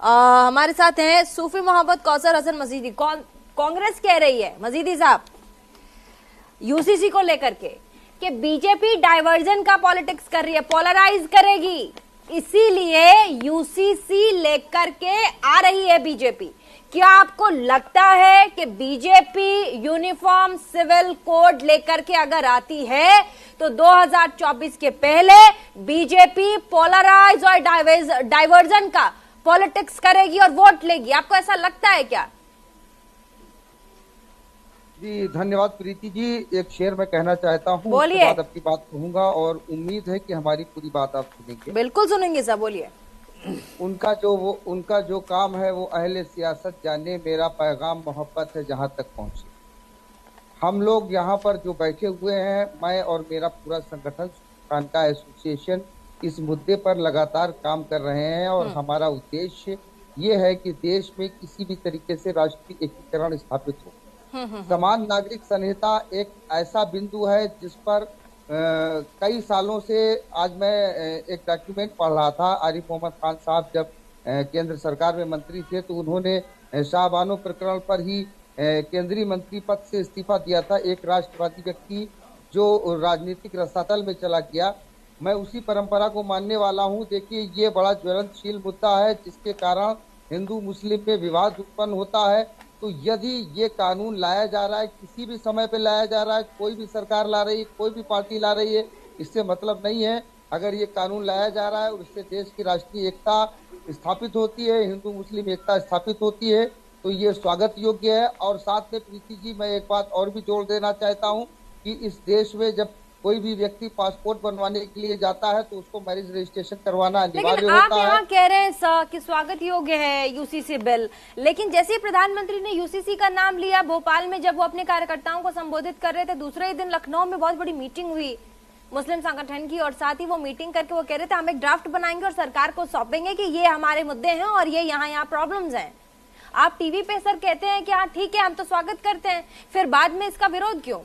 हमारे साथ हैं सूफी मोहम्मद कौसर हसन मजीदी। कांग्रेस कह रही है मजीदी साहब यूसीसी को लेकर के कि बीजेपी डाइवर्जन का पॉलिटिक्स कर रही है, पोलराइज करेगी, इसीलिए यूसीसी लेकर के आ रही है बीजेपी। क्या आपको लगता है कि बीजेपी यूनिफॉर्म सिविल कोड लेकर के अगर आती है तो 2024 के पहले बीजेपी पोलराइज और डाइवर्जन का पॉलिटिक्स करेगी और वोट लेगी? आपको ऐसा लगता है क्या? जी धन्यवाद प्रीति जी। एक शेर मैं कहना चाहता हूँ, बोलिए। उसके बाद आपकी बात कहूंगा और उम्मीद है कि हमारी पूरी बात आप सुनेंगे। बिल्कुल सुनेंगे सर, बोलिए। उनका जो काम है वो अहले सियासत जाने, मेरा पैगाम मोहब्बत है जहाँ तक पहुँचे। हम लोग यहाँ पर जो बैठे हुए हैं, मैं और मेरा पूरा संगठन खानका एसोसिएशन इस मुद्दे पर लगातार काम कर रहे हैं और हमारा उद्देश्य ये है कि देश में किसी भी तरीके से राष्ट्रीय एकीकरण स्थापित हो। समान नागरिक संहिता एक ऐसा बिंदु है जिस पर कई सालों से, आज मैं एक डॉक्यूमेंट पढ़ रहा था, आरिफ मोहम्मद खान साहब जब केंद्र सरकार में मंत्री थे तो उन्होंने शाहबानो प्रकरण पर ही केंद्रीय मंत्री पद से इस्तीफा दिया था। एक राष्ट्रवादी व्यक्ति जो राजनीतिक रसातल में चला गया। मैं उसी परंपरा को मानने वाला हूं। देखिए, ये बड़ा ज्वलनशील मुद्दा है जिसके कारण हिंदू मुस्लिम में विवाद उत्पन्न होता है। तो यदि ये कानून लाया जा रहा है, किसी भी समय पे लाया जा रहा है, कोई भी सरकार ला रही है, कोई भी पार्टी ला रही है, इससे मतलब नहीं है। अगर ये कानून लाया जा रहा है और इससे देश की राष्ट्रीय एकता स्थापित होती है, हिंदू मुस्लिम एकता स्थापित होती है, तो ये स्वागत योग्य है। और साथ में प्रीति जी, मैं एक बात और भी जोड़ देना चाहता हूँ कि इस देश में जब कोई भी व्यक्ति पासपोर्ट बनवाने के लिए जाता है तो उसको मैरिज रजिस्ट्रेशन करवाना अनिवार्य होता है। आप यहाँ कह रहे हैं सर कि स्वागत योग्य है यूसीसी बिल, लेकिन जैसे ही प्रधानमंत्री ने यूसीसी का नाम लिया, भोपाल में जब वो अपने कार्यकर्ताओं को संबोधित कर रहे थे, दूसरे ही दिन लखनऊ में बहुत बड़ी मीटिंग हुई मुस्लिम संगठन की, और साथ ही वो मीटिंग करके वो कह रहे थे हम एक ड्राफ्ट बनाएंगे और सरकार को सौंपेंगे कि ये हमारे मुद्दे हैं और ये यहाँ प्रॉब्लम्स हैं। आप टीवी पे सर कहते हैं कि हाँ ठीक है हम तो स्वागत करते हैं, फिर बाद में इसका विरोध क्यों?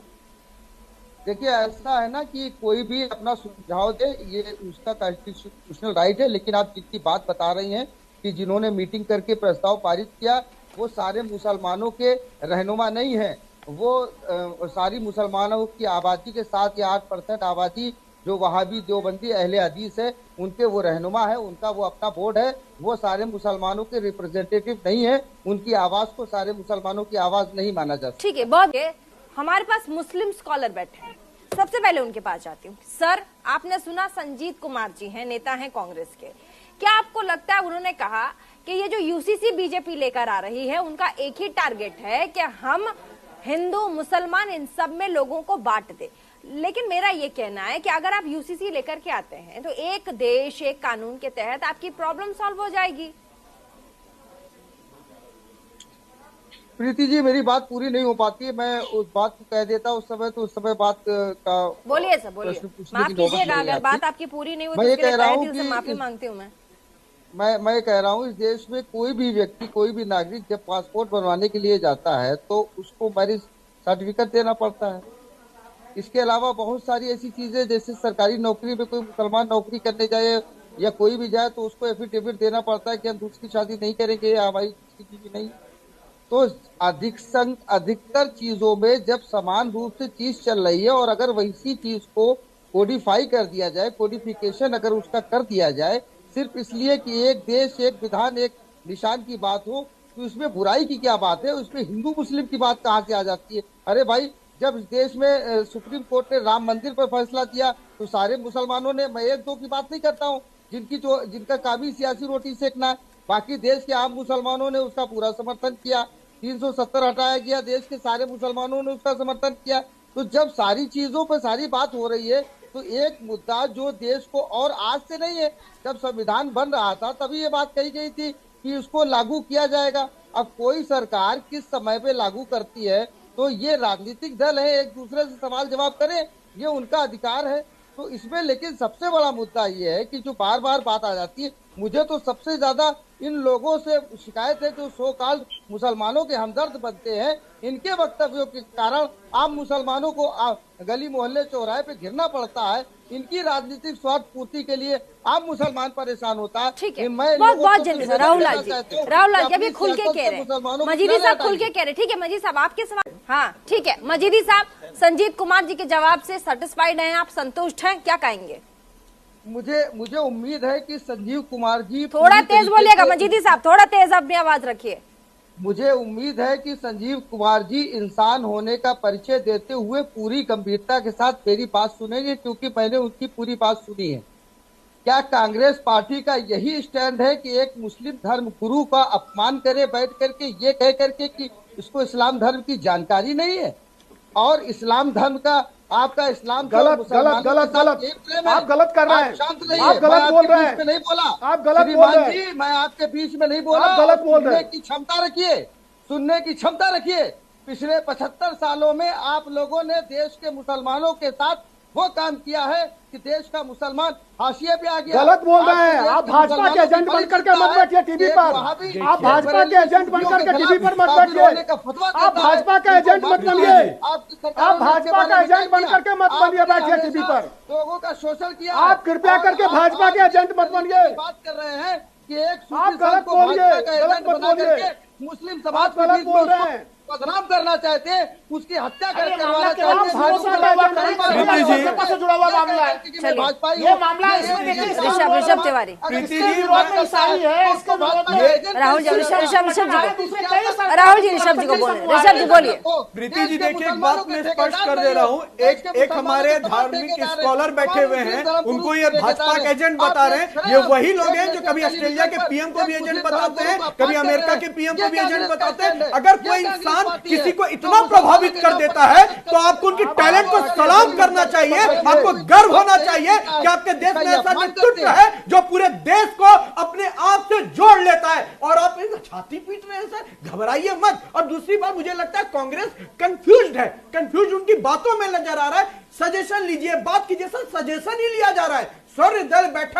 देखिए, ऐसा है ना कि कोई भी अपना सुझाव दे, ये उसका कॉन्स्टिट्यूशनल राइट है। लेकिन आप जितनी बात बता रही हैं कि जिन्होंने मीटिंग करके प्रस्ताव पारित किया वो सारे मुसलमानों के रहनुमा नहीं है। वो सारी मुसलमानों की आबादी के 7 या 8% आबादी जो वहाबी देवबंदी अहले हदीस है, उनके वो रहनुमा है, उनका वो अपना बोर्ड है। वो सारे मुसलमानों के रिप्रेजेंटेटिव नहीं है, उनकी आवाज को सारे मुसलमानों की आवाज नहीं माना जा सकता। ठीक है, बहुत हमारे पास मुस्लिम स्कॉलर बैठे हैं, सबसे पहले उनके पास जाती हूँ। सर, आपने सुना संजीत कुमार जी हैं, नेता हैं कांग्रेस के। क्या आपको लगता है, उन्होंने कहा कि ये जो यूसीसी बीजेपी लेकर आ रही है उनका एक ही टारगेट है कि हम हिंदू मुसलमान इन सब में लोगों को बांट दे। लेकिन मेरा ये कहना है कि अगर आप यूसीसी लेकर के आते हैं तो एक देश एक कानून के तहत आपकी प्रॉब्लम सॉल्व हो जाएगी। प्रीति जी, मेरी बात पूरी नहीं हो पाती है, मैं उस बात को कह देता उस समय बात का बोलिए सर, बोलिए। माफ कीजिएगा अगर बात आपकी पूरी नहीं हुई तो उसके लिए तहे दिल से माफी मांगती हूँ। मैं कह रहा हूँ, इस देश में कोई भी व्यक्ति, कोई भी नागरिक जब पासपोर्ट बनवाने के लिए जाता है तो उसको मैरिज सर्टिफिकेट देना पड़ता है। इसके अलावा बहुत सारी ऐसी चीजें, जैसे सरकारी नौकरी में कोई मुसलमान नौकरी करने जाए या कोई भी जाए तो उसको एफिडेविट देना पड़ता है कि हम दूसरी शादी नहीं करेंगे या हमारी किसी की नहीं। तो अधिकतर चीजों में जब समान रूप से चीज चल रही है और अगर वैसी चीज को कोडिफाई कर दिया जाए, कोडिफिकेशन अगर उसका कर दिया जाए, सिर्फ इसलिए कि एक देश एक विधान एक निशान की बात हो, तो इसमें बुराई की क्या बात है? उसमें हिंदू मुस्लिम की बात कहाँ से आ जाती है? अरे भाई, जब इस देश में सुप्रीम कोर्ट ने राम मंदिर पर फैसला दिया तो सारे मुसलमानों ने, मैं 1-2 की बात नहीं करता हूँ, जिनका काम ही सियासी रोटी सेकना है, बाकी देश के आम मुसलमानों ने उसका पूरा समर्थन किया। 370 हटाया गया, देश के सारे मुसलमानों ने उसका समर्थन किया। तो जब सारी चीजों पर सारी बात हो रही है तो एक मुद्दा जो देश को, और आज से नहीं है, जब संविधान बन रहा था तभी ये बात कही गई थी कि उसको लागू किया जाएगा। अब कोई सरकार किस समय पे लागू करती है तो ये राजनीतिक दल है, एक दूसरे से सवाल जवाब करें, ये उनका अधिकार है। तो इसमें लेकिन सबसे बड़ा मुद्दा ये है कि जो बार बार बात आ जाती है, मुझे तो सबसे ज्यादा इन लोगों से शिकायत है जो सो कॉल्ड मुसलमानों के हमदर्द बनते हैं। इनके वक्तव्यों के कारण आम मुसलमानों को गली मोहल्ले चौराहे पे घिरना पड़ता है। इनकी राजनीतिक स्वार्थ पूर्ति के लिए आम मुसलमान परेशान होता है। ठीक है, मैं बहुत लोगों बहुत को जल्दी तो राहुल लाल कहना जी, चाहता हूं राहुल लाल कि जी अभी अपनी खुल के सियासत कह से रहे मुसलमानों हैं, को मजीदी किनारे साहब खुल के हटाइए। कह रहे। ठीक है मजीद साहब आपके सवाल, हाँ ठीक है मजीदी साहब, संजीत कुमार जी के जवाब से सेटिस्फाइड हैं आप, संतुष्ट हैं, क्या कहेंगे? मुझे उम्मीद है कि संजीव कुमार जी थोड़ा पूरी तेज तरीके बोलिएगा से- मजीदी साहब, थोड़ा तेज अपनी आवाज रखिए। मुझे उम्मीद है कि संजीव कुमार जी इंसान होने का परिचय देते हुए पूरी गंभीरता के साथ मेरी बात सुनेंगे, क्योंकि मैंने उनकी पूरी बात सुनी है। क्या कांग्रेस पार्टी का यही स्टैंड है कि एक मुस्लिम धर्म गुरु का अपमान करे बैठ करके, ये कह करके कि इसको इस्लाम धर्म की जानकारी नहीं है? और इस्लाम धर्म का आपका इस्लाम तो गलत मुसलमानों गलत गलत के साथ गलत एक प्रेम है। आप गलत कर रहे आप हैं, शांत रहिए, आप मैं गलत बोल आपके रहे बीच में नहीं बोला। हैं, आप गलत बोल श्रीमान रहे हैं, जी, मैं आपके बीच में नहीं बोला। आप गलत और बोल रहे सुनने हैं। की क्षमता रखिए, सुनने की क्षमता रखिए। पिछले 75 सालों में आप लोगों ने देश के मुसलमानों के साथ वो काम किया है कि देश का मुसलमान हाशिए पे आ गया। गलत बोल रहे हैं। आपके देश आप के भाजपा के मुसलमानों एजेंट की बन करके बड़ी मत बैठिए चिंता टीवी है। पर, वहाँ भी आप भाजपा के एजेंट बन करके टीवी पर मत शामिल होने बैठिए, का फतवा आप देता है। भाजपा का एजेंट मत बनिए, आपकी सरकार आप ने इसके भाजपा बारे का में क्या एजेंट बन किया? करके मत बनिए, आपने बैठिए टीवी हमेशा पर। लोगों का शोषण किया। आप कृपया और करके आप भाजपा के एजेंट मत बनिए। बात कर रहे हैं कि एक सूफी आप गलत संत को बोलिए, भाजपा का गलत एजेंट मत बना बोलिए। करके मुस्लिम समाज आप के गलत बीच में बोल रहे उसको हैं। बदनाम करना चाहते हैं, उसकी हत्या अरे करवाना मामला चाहते केवल हैं। भाजपा का एजेंट नहीं प्रीति बनिए। जी, भाजपा से जुड़ा हुआ मामला है। ये मामला इसमें देखिए ऋषभ तिवारी, प्रीति जी विरोध में ईसाई है, इसके विरोध में राहुल जी, ऋषभ जी को, दूसरे राहुल जी ऋषभ जी को बोले, ऋषभ जी बोलिए। प्रीति जी देखिए, एक बात मैं स्पष्ट कर दे रहा हूँ, एक हमारे धार्मिक स्कॉलर बैठे हुए हैं, उनको ये भाजपा के एजेंट बता रहे हैं। ये वही लोग हैं जो कभी ऑस्ट्रेलिया के पीएम को भी एजेंट बताते हैं, कभी अमेरिका के पीएम को भी एजेंट बताते हैं। अगर कोई इंसान किसी को इतना प्रभावित कर देता है तो आपको उनकी टैलेंट को सलाम करना चाहिए, आपको गर्व होना चाहिए कि आपके देश में ऐसा नेतृत्व है जो पूरे देश को अपने आप से जोड़ लेता है। और आप छाती पीट रहे हैं सर, घबराइए मत। और दूसरी बात, मुझे लगता है कांग्रेस कंफ्यूज्ड है, कंफ्यूज उनकी बातों में नजर आ रहा है। सजेशन लीजिए, बात कीजिए सर, सजेशन ही लिया जा रहा है। सर्वदलीय बैठक